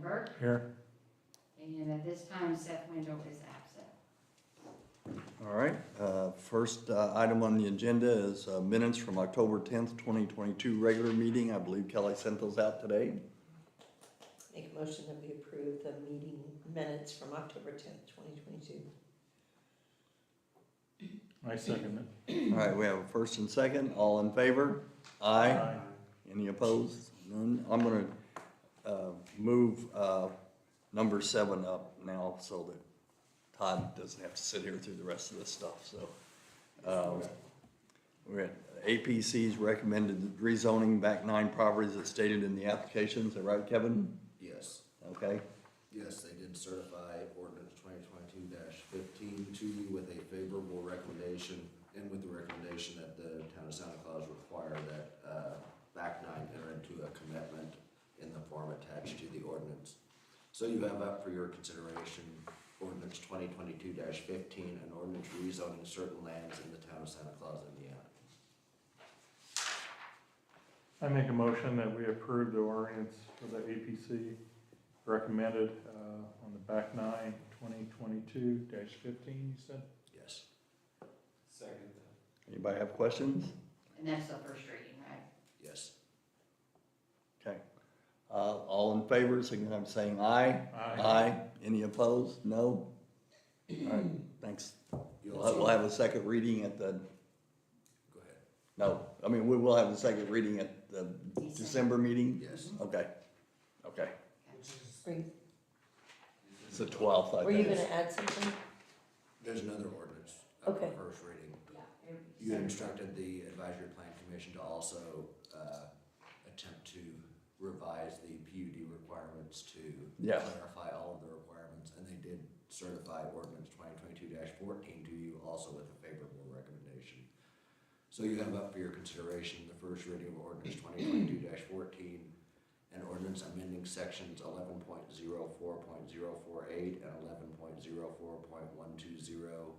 Lindbergh. Here. And at this time, Seth Window is absent. All right, first item on the agenda is minutes from October 10th, 2022 regular meeting. I believe Kelly sent those out today. Make a motion that we approve the meeting minutes from October 10th, 2022. I second All right, we have a first and second. All in favor? Aye. it. Any opposed? None. I'm gonna move number 7 up now so that Todd doesn't have to sit here through the rest of this stuff, so. We're at APC's recommended rezoning back 9 properties as stated in the application. Is that right, Kevin? Yes, Okay, yes, they did certify ordinance 2022-15 to you with a favorable recommendation and with the recommendation that the town of Santa Claus require that back 9 enter into a commitment in the form attached to the ordinance. So you have up for your consideration ordinance 2022-15, an ordinance rezoning certain lands in the town of Santa Claus, Indiana. I make a motion that we approve the ordinance for the APC recommended on the back 9, 2022-15, you said? Yes. Second. anybody have questions? And that's the first reading, right? Yes. Okay. All in favor, signify by saying aye. Aye. Any opposed? No? All right, thanks. You We'll also, have a second reading at the, go ahead. no, I mean, we will have a second reading at the December meeting? Yes. Okay, okay. Were It's the 12th, I were you think. gonna add something? There's another ordinance up Okay. for first reading. Yeah. You instructed the advisory plan commission to also attempt to revise the PUD requirements to Yes. clarify all of the requirements, and they did certify ordinance 2022-14 to you also with a favorable recommendation. So you have up for your consideration the first reading of ordinance 2022-14, and ordinance amending sections 11.04.048 and 11.04.120,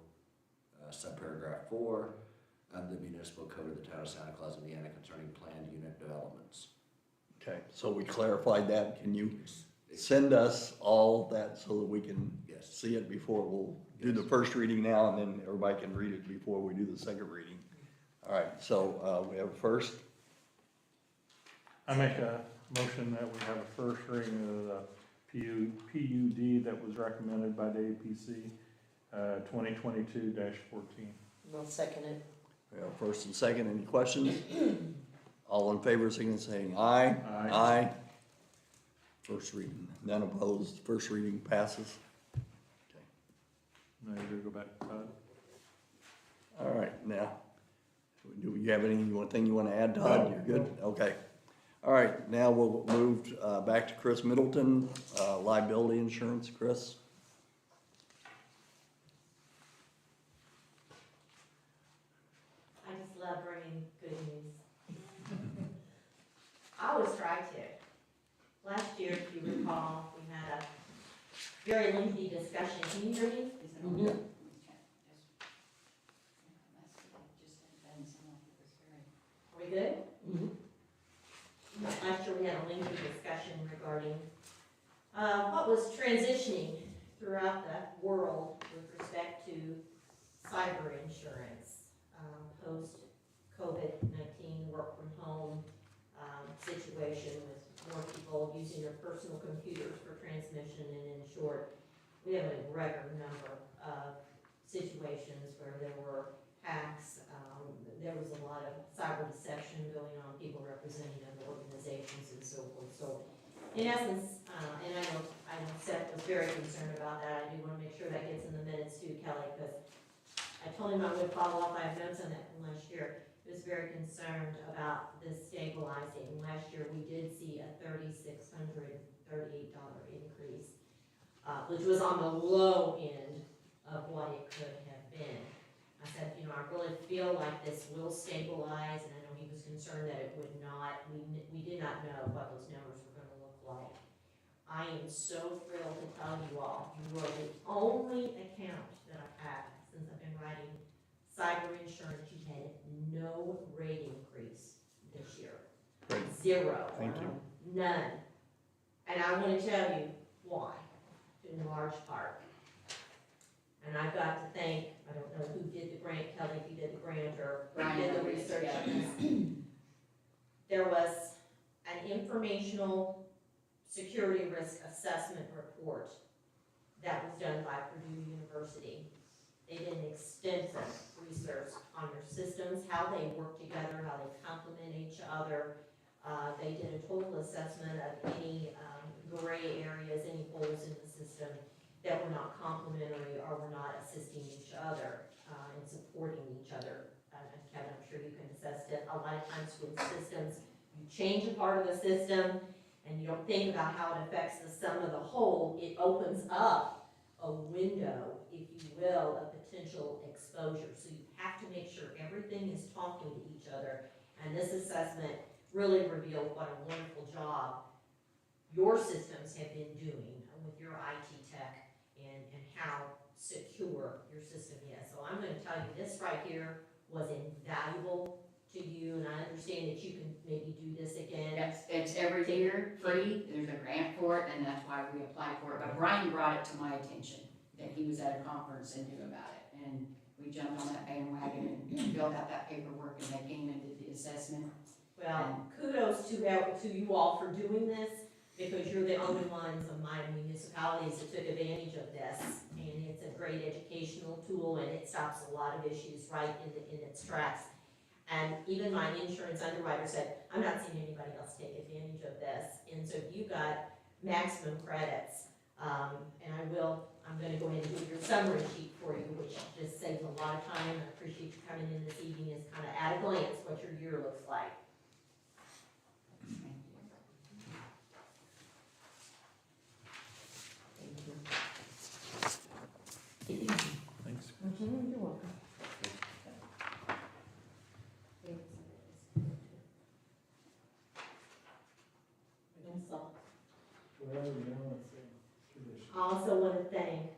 subparagraph 4 of the municipal code of the town of Santa Claus, Indiana concerning planned unit developments. Okay, so we clarified that. Can you send us all that so that we can Yes. see it before? We'll do the first reading now, and then everybody can read it before we do the second reading. All right, so we have first. I make a motion that we have a first reading of the PUD that was recommended by the APC, 2022-14. I'll second it. We have first and second. Any questions? All in favor, signify by saying aye. Aye. First reading, none opposed. First reading passes. Okay. Now you're gonna go back to Todd? All right, now, do you have anything you want to add, Todd? You're good? Okay. All right, now we'll move back to Chris Middleton, liability insurance. Chris? I just love bringing good news. I always try to. Last year, if you recall, we had a very lengthy discussion. Can you hear me? Is it on? Mhm. Okay. Are we good? Mhm. Last year, we had a lengthy discussion regarding what was transitioning throughout the world with respect to cyber insurance, post-COVID-19 work from home situation with more people using their personal computers for transmission, and in short, we have a record number of situations where there were hacks, there was a lot of cyber deception going on, people representing other organizations and so forth. So in essence, and I know Seth was very concerned about that. I do want to make sure that gets in the minutes too, Kelly, because I told him I would follow up. I have notes on that from last year. He was very concerned about this stabilizing. Last year, we did see a $3,638 increase, which was on the low end of what it could have been. I said, I really feel like this will stabilize, and I know he was concerned that it would not. We did not know what those numbers were going to look like. I am so thrilled to tell you all, you are the only account that I've had since I've been writing cyber insurance. You've had no rate increase this year. Great. Zero. Thank you. None. And I want to tell you why, in large part. And I've got to thank, I don't know who did the grant, Kelly, if you did the grant or who did the research on this. There was an informational security risk assessment report that was done by Purdue University. They did an extensive research on your systems, how they work together, how they complement each other. They did a total assessment of any gray areas, any holes in the system that were not complementary or were not assisting each other and supporting each other. And Kevin, I'm sure you can attest that a lot of times with systems, you change a part of the system and you don't think about how it affects the sum of the whole, it opens up a window, if you will, of potential exposure. So you have to make sure everything is talking to each other. And this assessment really revealed what a wonderful job your systems have been doing with your IT tech and how secure your system is. So I'm going to tell you, this right here was invaluable to you, and I understand that you can maybe do this again. Yes, it's every year, free, there's a grant for it, and that's why we applied for it. But Brian brought it to my attention, that he was at a conference and knew about it. And we jumped on that bandwagon and filled out that paperwork, and they came and did the assessment. Well, kudos to you all for doing this, because you're the only ones of my municipalities that took advantage of this. And it's a great educational tool, and it stops a lot of issues right in its tracks. And even my insurance underwriter said, I'm not seeing anybody else take advantage of this. And so you got maximum credits. And I'm gonna go ahead and do your summary sheet for you, which just saves a lot of time. I appreciate you coming in this evening, is kind of at a glance what your year looks like. Thanks. You're welcome. I also want to thank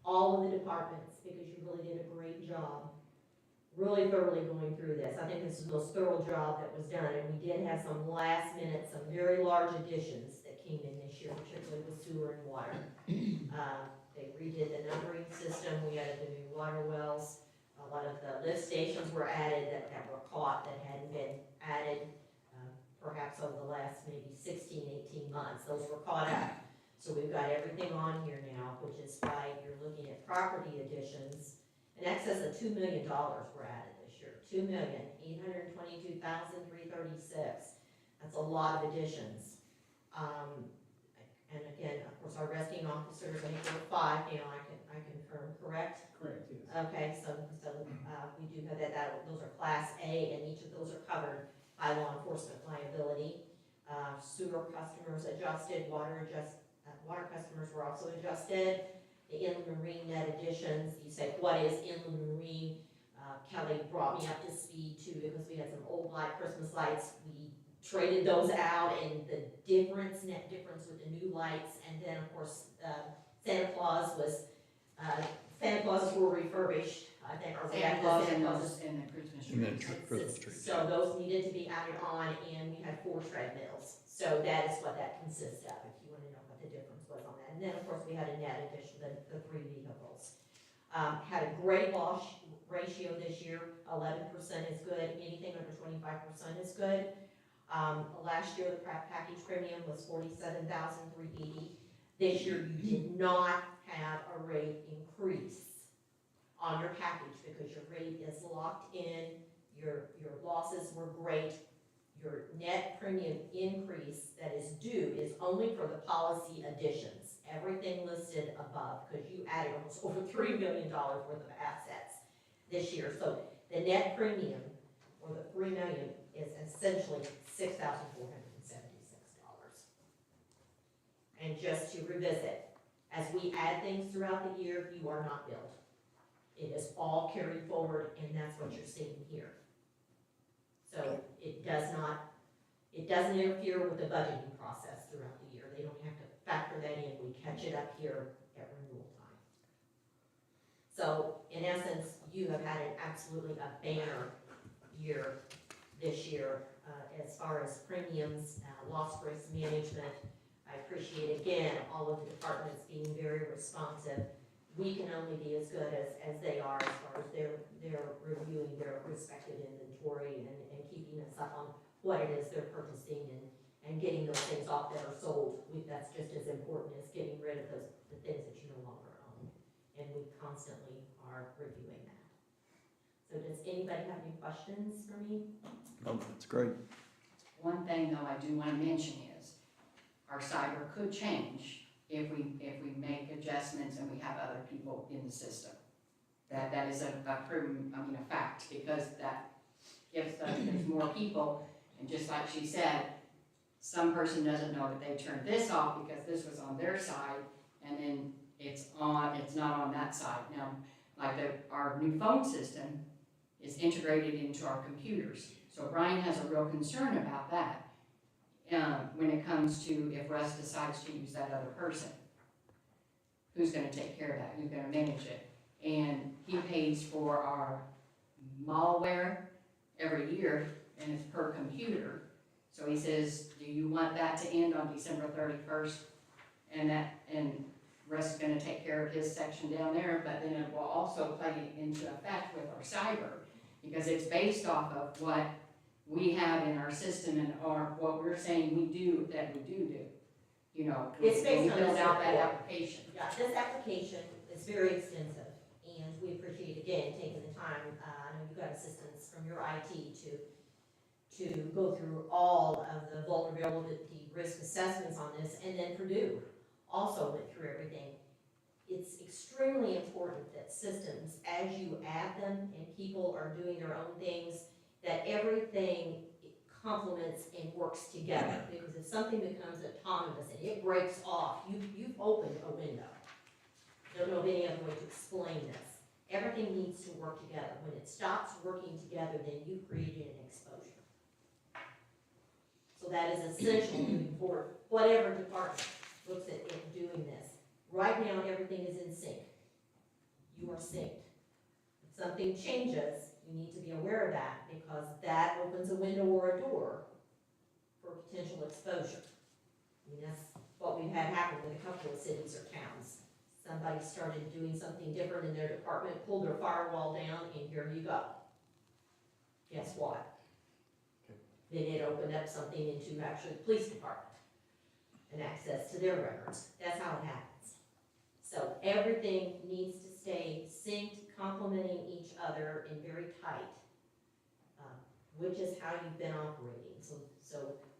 all of the departments, because you really did a great job, really thoroughly going through this. I think this is the most thorough job that was done, and we did have some last minute, some very large additions that came in this year, particularly with sewer and water. They redid the numbering system, we added the new water wells, a lot of the lift stations were added that were caught, that hadn't been added, perhaps over the last maybe 16, 18 months. Those were caught up. So we've got everything on here now, which is why you're looking at property additions. In excess of $2 million were added this year. $2,822,336. That's a lot of additions. And again, of course, our resting officers, I think there were 5 now, I confirm, correct? Correct, yes. Okay, so we do have that, those are Class A, and each of those are covered by law enforcement liability. Sewer customers adjusted, water customers were also adjusted. The inland marine net additions, you say, what is inland marine? Kelly brought me up to speed too, because we had some old Christmas lights. We traded those out, and the net difference with the new lights, and then of course, Santa Clauses were refurbished, I think, or we Santa had Claus the and Santa those Clauses. and the Christmas And then tree. Christmas trees. So those needed to be added on, and we had 4 treadmills. So that is what that consists of, if you want to know what the difference was on that. And then, of course, we had a net addition, the 3 vehicles. Had a great loss ratio this year, 11% is good, anything under 25% is good. Last year, the package premium was $47,380. This year, you did not have a rate increase on your package, because your rate is locked in, your losses were great. Your net premium increase that is due is only for the policy additions, everything listed above, because you added almost over $3 million worth of assets this year. So the net premium, or the $3 million, is essentially $6,476. And just to revisit, as we add things throughout the year, you are not billed. It is all carried forward, and that's what you're seeing here. So it doesn't interfere with the budgeting process throughout the year. They don't have to factor that in. We catch it up here at renewal time. So in essence, you have had absolutely a banner year this year as far as premiums, loss risk management. I appreciate, again, all of the departments being very responsive. We can only be as good as they are as far as they're reviewing their respective inventory and keeping us up on what it is they're purchasing and getting those things off that are sold. That's just as important as getting rid of the things that you no longer own. And we constantly are reviewing that. So does anybody have any questions for me? No, that's great. One thing though I do want to mention is, our cyber could change if we make adjustments and we have other people in the system. That is a proven, a fact, because that gives us, there's more people, and just like she said, some person doesn't know that they turned this off because this was on their side, and then it's not on that side. Now, like our new phone system is integrated into our computers, so Brian has a real concern about that. When it comes to if Russ decides to use that other person, who's gonna take care of that, who's gonna manage it? And he pays for our malware every year, and it's per computer. So he says, do you want that to end on December 31st? And Russ is gonna take care of his section down there, but then it will also play into effect with our cyber, because it's based off of what we have in our system and what we're saying we do, that we do. You know, It's based we on build this out that report. application. Yeah, this application is very extensive, and we appreciate, again, taking the time, I know you've got assistance from your IT to go through all of the vulnerability risk assessments on this, and then Purdue also went through everything. It's extremely important that systems, as you add them and people are doing their own things, that everything complements and works together, because if something becomes autonomous and it breaks off, you've opened a window. Don't know of any other way to explain this. Everything needs to work together. When it stops working together, then you've created an exposure. So that is essential moving forward. Whatever department looks at it doing this. Right now, everything is in sync. You are synced. If something changes, you need to be aware of that, because that opens a window or a door for potential exposure. I mean, that's what we've had happen with a couple of cities or towns. Somebody started doing something different in their department, pulled their firewall down, and here you go. Guess what? Then it opened up something into actually the police department and access to their records. That's how it happens. So everything needs to stay synced, complementing each other and very tight, which is how you've been operating. So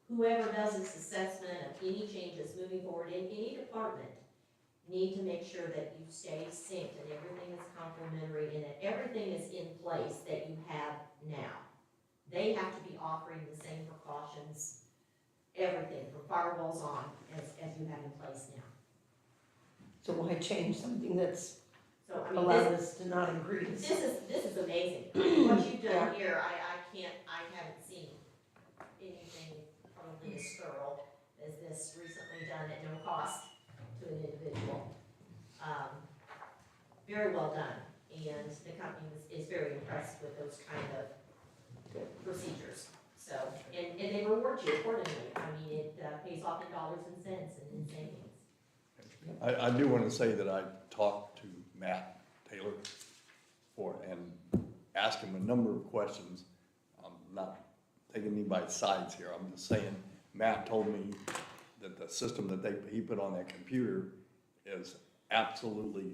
whoever does this assessment of any changes moving forward in any department need to make sure that you stay synced and everything is complementary and that everything is in place that you have now. They have to be offering the same precautions, everything from firewalls on as you have in place now. So why change something that's So, I mean, allowed us to not agree to this something? is amazing. What you've done here, I haven't seen anything probably as thorough as this recently done at no cost to an individual. Very well done, and the company is very impressed with those kind of procedures. So, and they reward you accordingly. I mean, it pays off in dollars and cents and in savings. I do want to say that I talked to Matt Taylor and asked him a number of questions. I'm not taking anybody's sides here. I'm just saying, Matt told me that the system that he put on that computer is absolutely,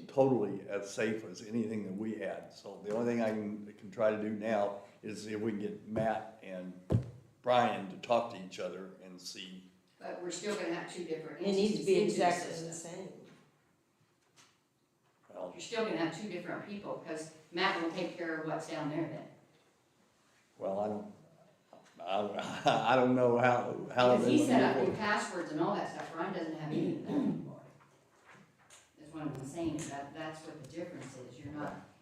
totally as safe as anything that we had. So the only thing I can try to do now is if we can get Matt and Brian to talk to each other and see. But we're still gonna have two different It entities needs to be into the exactly system. the same. Well, You're still gonna have two different people, because Matt will take care of what's down there then. well, I don't know how. Because he they set up would new passwords and all that stuff, Brian doesn't have any of that anymore. That's what I'm saying, that's what the difference is,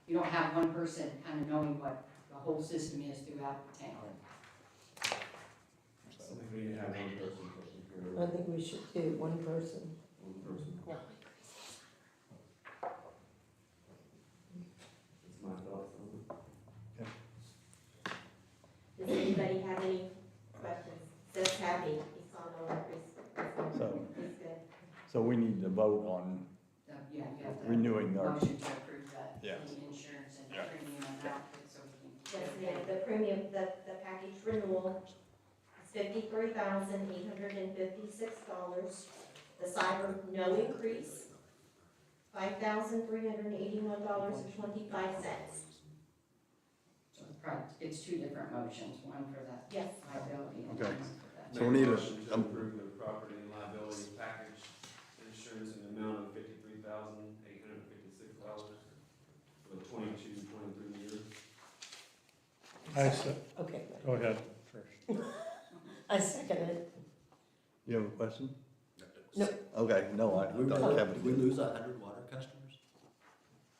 you don't have one person kind of knowing what the whole system is throughout the town. I think we need to have one person for security. I think we should do one person. One person. Yeah. That's my thoughts on it. Does anybody have any questions? Says Tabby, he's on over, please. So we need to vote on Yeah, you have to. renewing our, Motion to approve that, Yeah. the insurance and the Yeah. premium amount, so we can. Yes, ma'am, the premium, the package renewal is $53,856. The cyber, no increase, $5,381.25. So it's two different motions, one for the Yes. liability and Okay. one for that. So we need a- Motion to approve the property and liability package insurance in the amount of $53,856 for the 22-23 year. Okay, Go ahead first. I second it. you have a question? No. Okay, no, I Did thought Kevin we did. lose 100 water customers?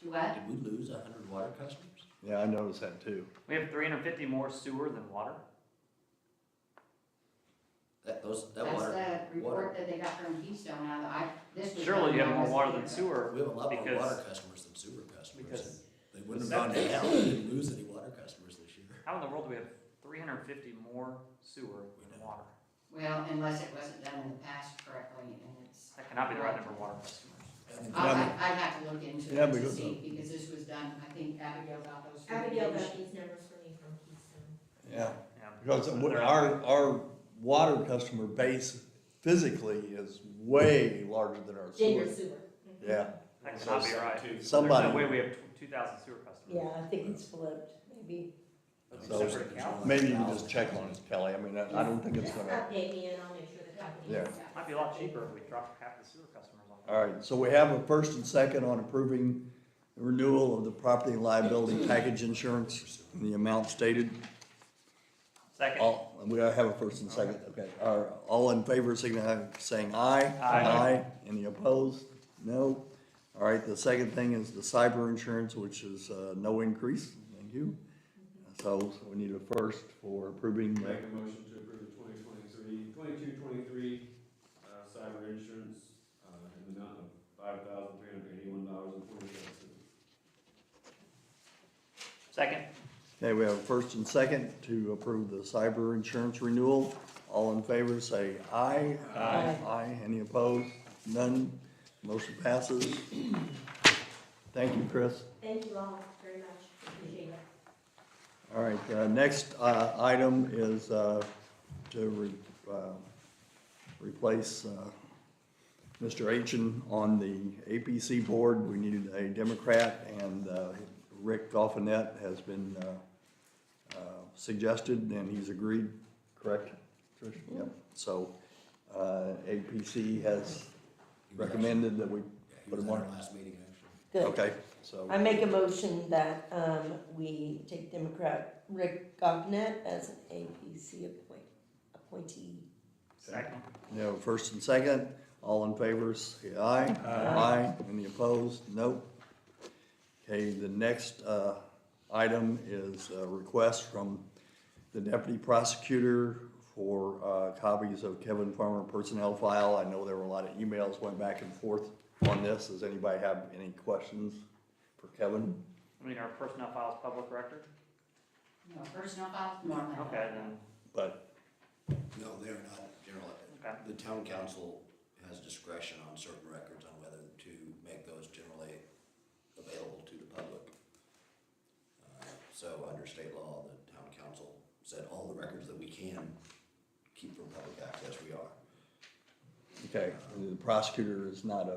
Do what? Did we lose 100 water customers? Yeah, I noticed that too. We have 350 more sewer than water. That That's water, the report that they got from Keystone out of, this was. Surely you have done more when I water was than here. sewer we have a lot more because- water customers than sewer customers. because and They wouldn't the have gone septic- down, we didn't lose any water customers this year. how in the world do we have 350 more sewer than water? Well, unless it wasn't done in the past correctly, and it's. That cannot be the right number of water customers. I'd have to look into Yeah, it to because see, because this was done, I think Abigail got those. Abigail figures. got these numbers for me from Keystone. Yeah, Yeah. because They're- our water customer base physically is way larger than our Then sewer. your sewer. Mhm. Yeah, That cannot be right. There's somebody, no way we have 2,000 sewer customers. Yeah, I think it's flipped, maybe. That's So, separate account. maybe you can just check on it, Kelly. I mean, I don't think it's Just gonna, update me and I'll make sure the company. Yeah. Might be a lot cheaper if we dropped half the sewer customers on. all right. So we have a first and second on approving the renewal of the property and liability package insurance in the amount stated. Second. We have a first and second, okay. All in favor, signify by saying aye. Aye. Any opposed? No. All right, the second thing is the cyber insurance, which is no increase. Thank you. So we need a first for approving. Make a motion to approve the 22-23 cyber insurance in the amount of $5,381.47. Second. Okay, we have a first and second to approve the cyber insurance renewal. All in favor, say aye. Aye. Aye. Any opposed? None. Motion passes. Thank you, Chris. Thank you all very much, appreciate it. All right, next item is to replace Mr. Aitchen on the APC board. We needed a Democrat, and Rick Goffinette has been suggested, and he's agreed, correct, Trish? Yep. So APC has recommended that we Yeah, he put was him at on. our last meeting, actually. Good. Okay, so, I make a motion that we take Democrat Rick Goffnet as an APC appointee. Second. you know, first and second, all in favor, say aye. Aye. Any opposed? Nope. Okay, the next item is a request from the deputy prosecutor for copies of Kevin Farmer personnel file. I know there were a lot of emails went back and forth on this. Does anybody have any questions for Kevin? I mean, our personnel file is public record. No, personnel files, normally. Okay, then, But, No, they're not general. okay. The town council has discretion on certain records on whether to make those generally available to the public. So under state law, the town council said all the records that we can keep from public access, we are. okay, the prosecutor is not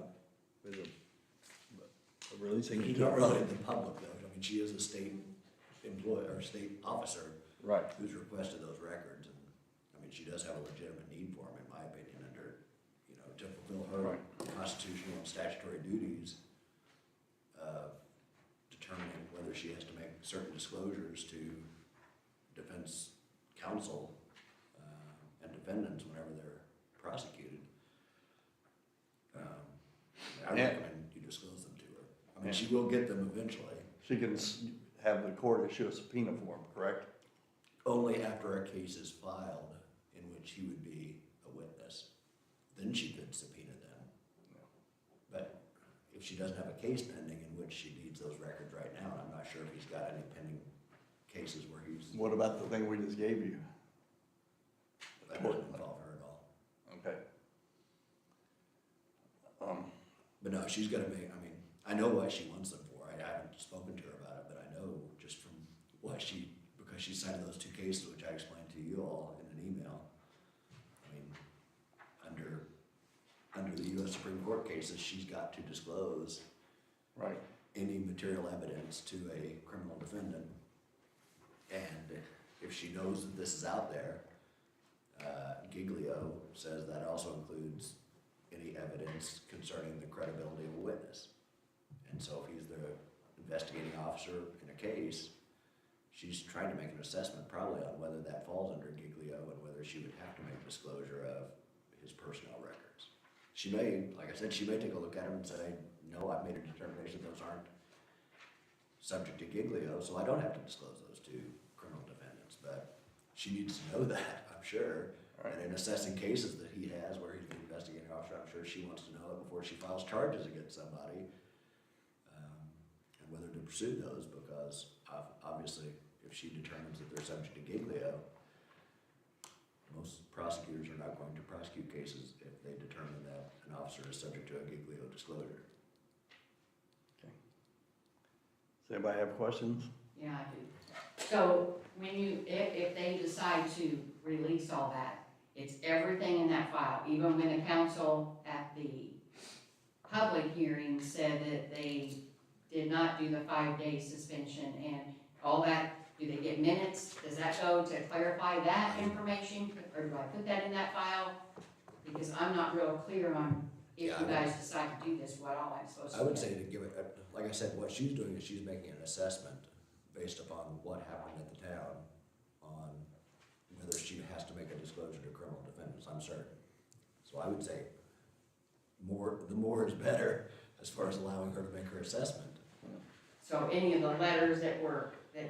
releasing it He's to not the really public. in the public though. I mean, she is a state employee or state officer Right, who's requested those records. And, I mean, she does have a legitimate need for them, in my opinion, under, you know, to fulfill her Right. constitutional and statutory duties of determining whether she has to make certain disclosures to defense counsel and defendants whenever they're prosecuted. I recommend you disclose them to her. I mean, she will get them eventually, she can have the court issue a subpoena for him, correct? only after a case is filed in which he would be a witness. Then she could subpoena them. But if she doesn't have a case pending in which she needs those records right now, and I'm not sure if he's got any pending cases where he's, What about the thing we just gave you? that doesn't involve her at all. Okay. But no, she's gonna make, I mean, I know what she wants them for. I haven't spoken to her about it, but I know just from what because she cited those 2 cases, which I explained to you all in an email. I mean, under the US Supreme Court cases, she's got to disclose Right. any material evidence to a criminal defendant. And if she knows that this is out there, Giglio says that also includes any evidence concerning the credibility of a witness. And so if he's the investigating officer in a case, she's trying to make an assessment probably on whether that falls under Giglio and whether she would have to make disclosure of his personnel records. She may, like I said, she may take a look at them and say, no, I've made a determination those aren't subject to Giglio, so I don't have to disclose those to criminal defendants. But she needs to know that, I'm sure. Right. And in assessing cases that he has where he's the investigating officer, I'm sure she wants to know it before she files charges against somebody, and whether to pursue those, because obviously if she determines that they're subject to Giglio, most prosecutors are not going to prosecute cases if they determine that an officer is subject to a Giglio disclosure. Does anybody have questions? Yeah, I do. So when if they decide to release all that, it's everything in that file, even when the council at the public hearing said that they did not do the 5-day suspension and all that, do they get minutes? Does that go to clarify that information, or do I put that in that file? Because I'm not real clear on if Yeah, you I guys decide to do this, what all I'm supposed to do. I would say to give it, like I said, what she's doing is she's making an assessment based upon what happened at the town on whether she has to make a disclosure to criminal defendants, I'm certain. So I would say the more is better as far as allowing her to make her assessment. So any of the letters that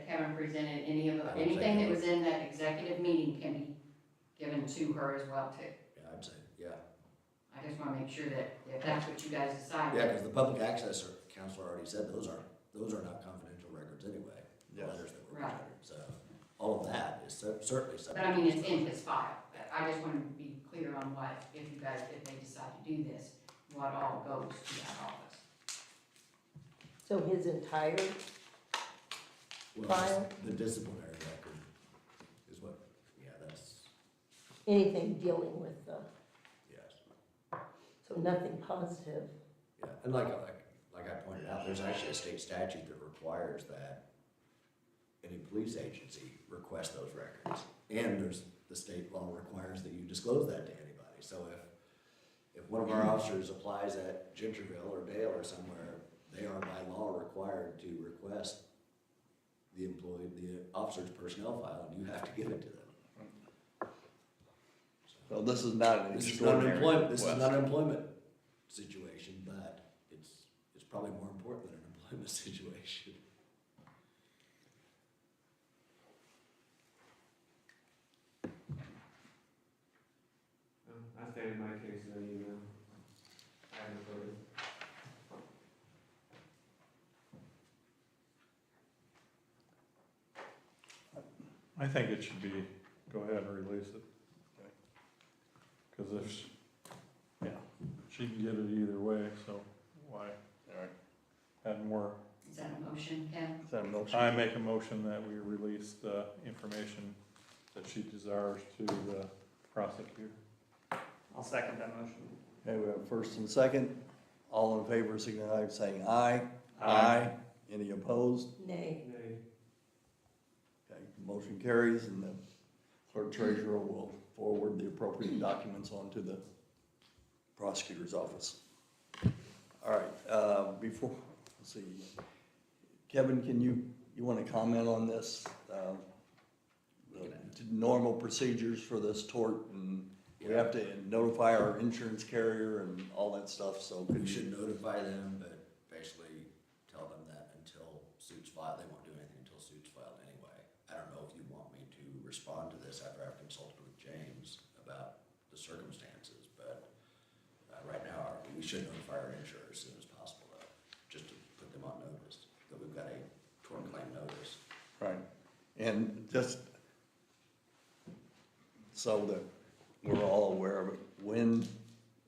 Kevin presented, anything that was in that executive meeting can be given to her as well too. Yeah, I'd say, yeah. I just wanna make sure that if that's what you guys decide. Yeah, because the public access counselor already said those are not confidential records anyway, the Yes. letters that were Right. presented. So all of that is certainly subject. But I mean, it's in his file. I just wanna be clear on what, if they decide to do this, what all goes to that office. So his entire Well, file? the disciplinary record is what, yeah, that's, anything dealing with the, yes. so nothing positive. Yeah, and like I pointed out, there's actually a state statute that requires that any police agency request those records. And the state law requires that you disclose that to anybody. So if one of our officers applies at Gingerville or Dale or somewhere, they are by law required to request the officer's personnel file, and you have to give it to them. So this is not an This is extraordinary request. This is not an employment situation, but it's probably more important than an employment situation. I stated my case in an email. I haven't voted. I think it should be, go ahead and release it. Because she can get it either way, so why All right. add more? Is that a motion, Kevin? Is that a motion? I make a motion that we release the information that she desires to the prosecutor. I'll second that motion. Okay, we have first and second. All in favor, signify by saying aye. Aye. Any opposed? Nay. Nay. Okay, motion carries, and the clerk treasurer will forward the appropriate documents on to the prosecutor's office. All right, before, let's see, Kevin, can you want to comment on this? The normal procedures for this tort, and we have to notify our insurance carrier and all that stuff, so We could should you? notify them, but basically tell them that until suit's filed, they won't do anything until suit's filed anyway. I don't know if you want me to respond to this after I've consulted with James about the circumstances, but right now, we should notify our insurer as soon as possible, though, just to put them on notice, that we've got a tort claim notice. Right, and just so that we're all aware of it,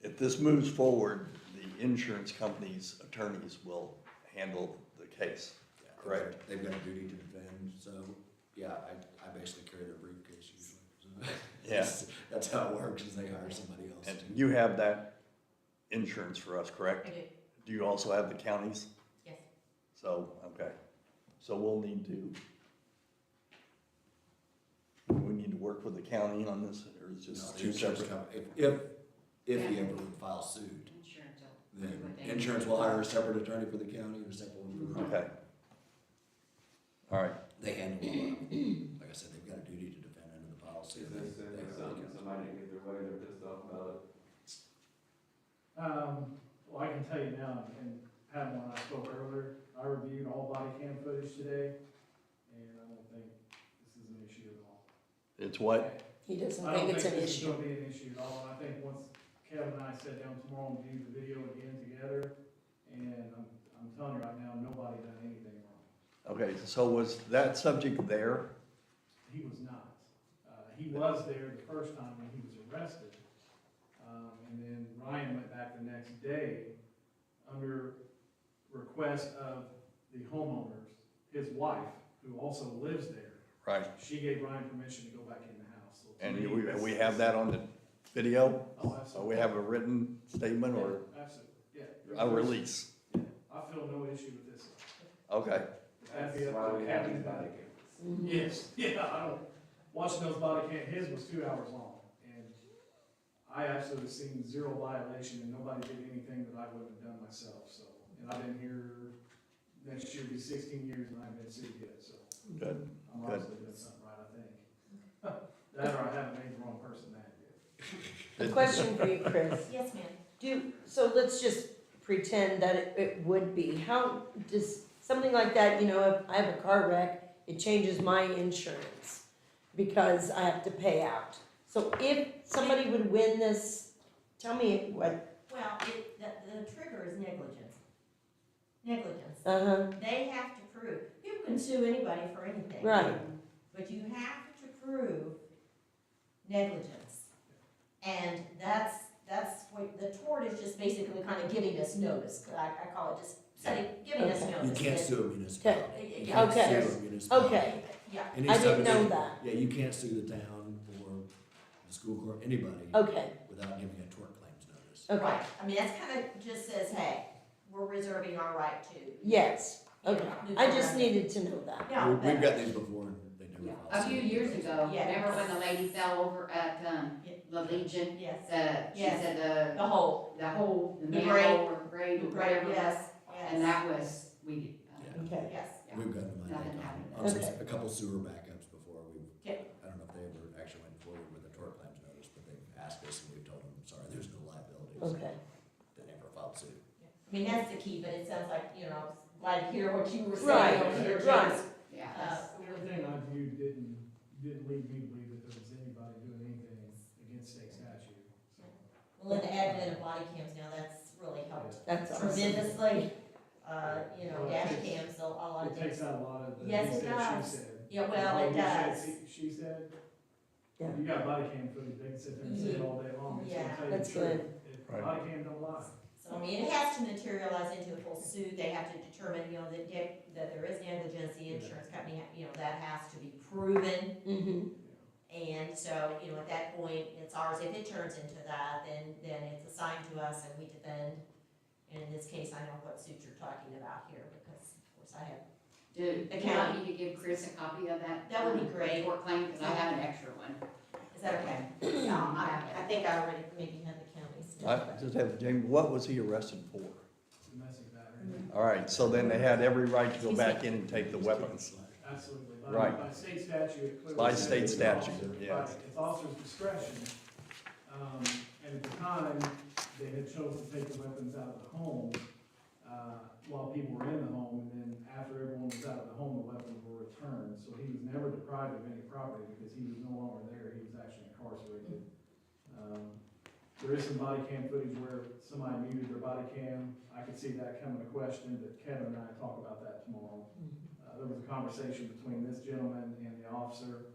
if this moves forward, the insurance company's attorneys will handle the case, Yeah, correct? They've got a duty to defend, so, yeah, I basically carry their briefcase usually. So Yeah. That's how it works, is they hire somebody else. And to- you have that insurance for us, I correct? do, Do you also have the counties? yes. So, okay, so we'll need to, we need to work with the county on this, or is it No, just the two insurance separate? company, if he ever would file suit, Insurance will do then what they insurance do. will hire a separate attorney for the county and a separate one for the. Okay. All right, They handle like I said, they've got a duty to defend under the policy. Is They- this, they hire the something, counsel. somebody didn't get their way, they're pissed off about it? Well, I can tell you now, and Pat, when I spoke earlier, I reviewed all body cam footage today, and I don't think this is an issue at all. it's what? He doesn't I think don't it's think an this is issue. gonna be an issue at all, and I think once Kevin and I sit down tomorrow and view the video again together, and I'm telling you right now, nobody done anything wrong. Okay, so was that subject there? He was not. He was there the first time when he was arrested, and then Ryan went back the next day under request of the homeowners, his wife, who also lives there. Right, She gave Ryan permission to go back in the house. So to and me, this we is- have that on the video? Oh, So absolutely. we have a written statement or Yeah, absolutely, yeah. a release? Yeah, I feel no issue with this. Okay, That'd be That's up why to we have Kevin. these body cameras. Mhm. Yes, yeah, I don't, watching those body cam, his was 2 hours long, and I absolutely seen zero violation, and nobody did anything that I wouldn't have done myself, so. And I've been here, next year will be 16 years, and I haven't been sued yet, so good. I'm Good. obviously doing something right, I think. That or I haven't made the wrong person mad yet. A question for you, Chris. Yes, ma'am. So let's just pretend that it would be. How does, something like that, you know, if I have a car wreck, it changes my insurance because I have to pay out. So if somebody would win this, tell me what, Well, the trigger is negligence. Negligence. They have to prove, people can sue anybody for anything. Right. But you have to prove negligence. And that's what, the tort is just basically kind of giving us notice, I call it just giving us Okay. You notice. can't that- sue a municipality. You Yeah, can't Okay. sue a municipality. okay, Yeah, Any I didn't know subdivision- that. Yeah, you can't sue the town or the school court, anybody, Okay, without giving a tort claims notice. okay, right, I mean, that's kind of just says, hey, we're reserving our right to. yes, you know, okay. move I just forward. needed to know that. Yeah, We've but- got these before and they never Yeah. filed A few suit. years ago, Yeah. remember when the lady fell over at, Yeah. the Legion? Yes, She Yes. said the whole, the whole, the The manhole or grave or right, whatever. yes, And yes, that was, we, Okay, yes. yeah. We've gotten them, I Nothing think, happened. on some- Okay. a couple sewer backups before. Yeah. I don't know if they ever actually went forward with a tort claims notice, but they've asked us and we've told them, sorry, there's no liability. So okay. they never filed suit. I mean, that's the key, but it sounds like, you know, I was glad to hear what you were Right, saying over here, right. James. Yeah, Uh, that's- Everything I viewed didn't lead me to believe that there was anybody doing anything against state statute, so. Well, in the advent of body cams now, that's really helped That's awesome. tremendously. You know, Well, it dash takes- cams, a lot of It takes things. out a lot of the Yes, he it said, does. she said. Yeah, well, it He said, does. She said. Yeah. You got body cam footage, they can sit there and say it all day long, it's Yeah. gonna tell you the That's truth. good. If Right. body cam don't lie. So, I mean, it has to materialize into a full suit, they have to determine, you know, that there is negligence, the insurance company, you know, that has to be proven. Mm-hmm, And so, you know, at that point, it's ours, if it turns into that, then it's assigned to us and we defend. And in this case, I know what suit you're talking about here, because of course I have. Do The you want county. me to give Chris a copy of that? That would be great. Tort claim, because I have an extra one. Is that okay? Yeah, I think I already maybe had the counties. I just have, Jamie, what was he arrested for? Domestic battery. All right, so then they had every right to go back in and take the weapons. Absolutely. Right. By state statute, it clearly By says state it's statute, officer- yeah. right, it's officer's discretion. And at the time, they had chosen to take the weapons out of the home, while people were in the home, and then after everyone was out of the home, the weapons were returned. So he was never deprived of any property because he was no longer there, he was actually incarcerated. There is some body cam footage where somebody muted their body cam. I could see that coming to question, but Kevin and I talk about that tomorrow. There was a conversation between this gentleman and the officer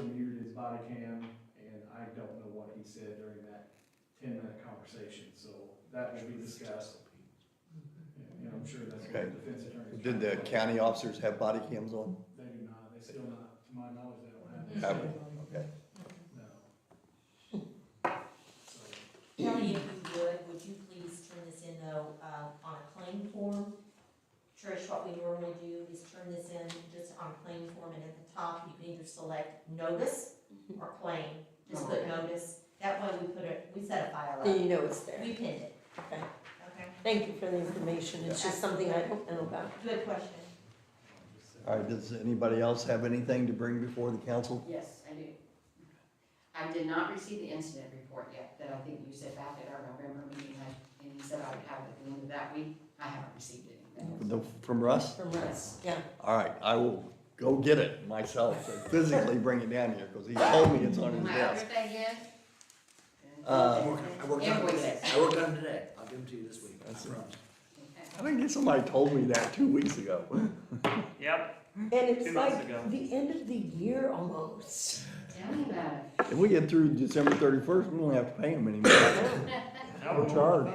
muted his body cam, and I don't know what he said during that 10-minute conversation, so that will be discussed. You know, I'm sure that's what Okay. the defense attorney. Did the county officers have body cams on? They do not, they still not, to my knowledge, they don't have. Have it. they? Okay. No. So, Kelly, if you would you please turn this in though, on a claim form? Trish, what we normally do is turn this in just on a claim form, and at the top, you can either select notice or claim. Just put notice, that way we set a file Then up, you know it's there. we pinned it, Okay. okay? Thank you for the information. It's just something I don't know about. Good question. All right, does anybody else have anything to bring before the council? Yes, I do. I did not receive the incident report yet, that I think you said back at our November meeting, and you said I would have it at the end of that week. I haven't received it. From Russ? From us, yeah. All right, I will go get it myself, and physically bring it down here, because he told me it's on his My desk. other thing is. I worked on Invoices. it, I worked on it today, I'll give them to you this week, I That's it. promise. I think somebody told me that 2 weeks ago. Yep, And it's 2 months like ago. the end of the year almost. Tell me about it. If we get through December 31st, we don't have to pay him anymore. No charge.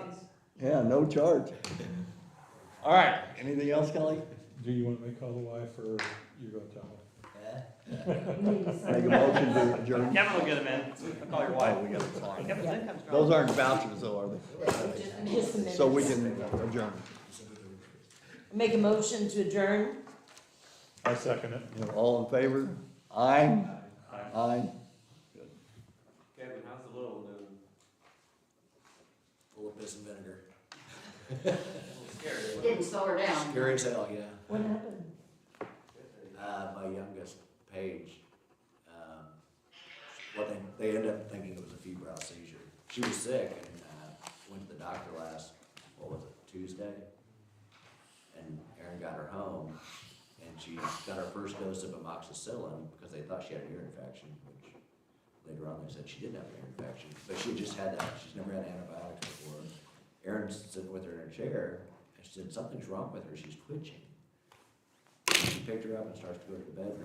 Yeah, no charge. All right, anything else, Kelly? Do you want me to call the wife, or you go tell her? Make a motion to adjourn. Kevin will get him in, I'll call your wife. Oh, we got to sign. Kevin's income's Those growing. aren't vouchers though, are they? Just a minute. So we can adjourn. Make a motion to adjourn. I second it. All in favor? Aye? Aye. Kevin, how's the little one doing? Full of piss and vinegar. A little scary. Didn't slow her down. Scary as hell, yeah. What happened? My youngest, Paige, they ended up thinking it was a febrile seizure. She was sick and, went to the doctor last, Tuesday? And Aaron got her home, and she got her first dose of amoxicillin because they thought she had an ear infection, which later on they said she didn't have an ear infection, but she had just had that, she's never had antibiotics before. Aaron's sitting with her in a chair, and she said, something's wrong with her, she's twitching. She picked her up and starts to go to the bedroom.